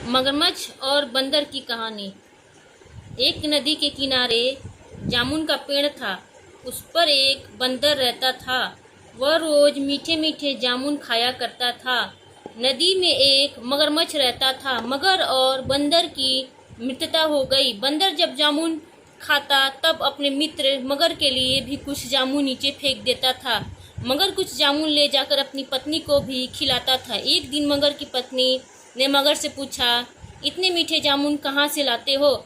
मगरमच्छ और बंदर की कहानी। एक नदी के किनारे जामुन का पेड़ था। उस पर एक बंदर रहता था। वह रोज मीठे मीठे जामुन खाया करता था। नदी में एक मगरमच्छ रहता था। मगर और बंदर की मित्रता हो गई। बंदर जब जामुन खाता तब अपने मित्र मगर के लिए भी कुछ जामुन नीचे फेंक देता था। मगर कुछ जामुन ले जाकर अपनी पत्नी को भी खिलाता था। एक दिन मगर की पत्नी ने मगर से पूछा, इतने मीठे जामुन कहाँ से लाते हो?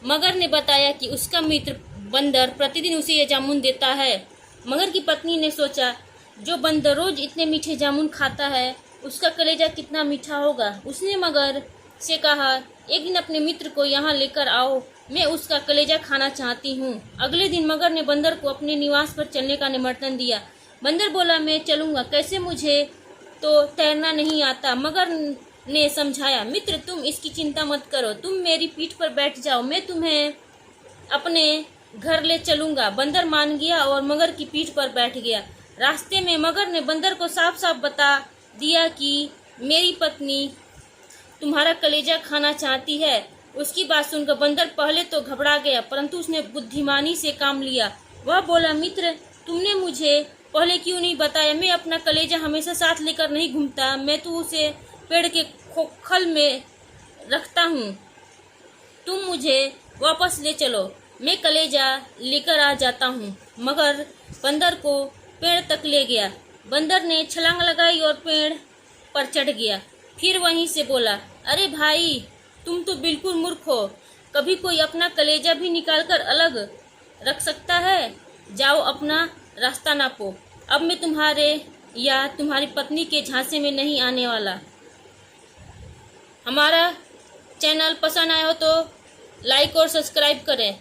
मगर ने बताया कि उसका मित्र बंदर प्रतिदिन उसे ये जामुन देता है। मगर की पत्नी ने सोचा, जो बंदर रोज इतने मीठे जामुन खाता है उसका कलेजा कितना मीठा होगा। उसने मगर से कहा, एक दिन अपने मित्र को यहाँ लेकर आओ, मैं उसका कलेजा खाना चाहती हूँ। अगले दिन मगर ने बंदर को अपने निवास पर चलने का निमंत्रण दिया। बंदर बोला, मैं चलूँगा, कैसे, मुझे तो तैरना नहीं आता। मगर ने समझाया, मित्र तुम इसकी चिंता मत करो, तुम मेरी पीठ पर बैठ जाओ, मैं तुम्हें अपने घर ले चलूँगा। बंदर मान गया और मगर की पीठ पर बैठ गया। रास्ते में मगर ने बंदर को साफ साफ बता दिया कि मेरी पत्नी तुम्हारा कलेजा खाना चाहती है। उसकी बात सुनकर बंदर पहले तो घबरा गया, परंतु उसने बुद्धिमानी से काम लिया। वह बोला, मित्र तुमने मुझे पहले क्यों नहीं बताया? मैं अपना कलेजा हमेशा साथ लेकर नहीं घूमता, मैं तो उसे पेड़ के खोखल में रखता हूँ। तुम मुझे वापस ले चलो, मैं कलेजा लेकर आ जाता हूँ। मगर बंदर को पेड़ तक ले गया। बंदर ने छलांग लगाई और पेड़ पर चढ़ गया। फिर वहीं से बोला, अरे भाई तुम तो बिल्कुल मूर्ख हो, कभी कोई अपना कलेजा भी निकाल कर अलग रख सकता है? जाओ अपना रास्ता नापो, अब मैं तुम्हारे या तुम्हारी पत्नी के झांसे में नहीं आने वाला। हमारा चैनल पसंद आया हो तो लाइक और सब्सक्राइब करें।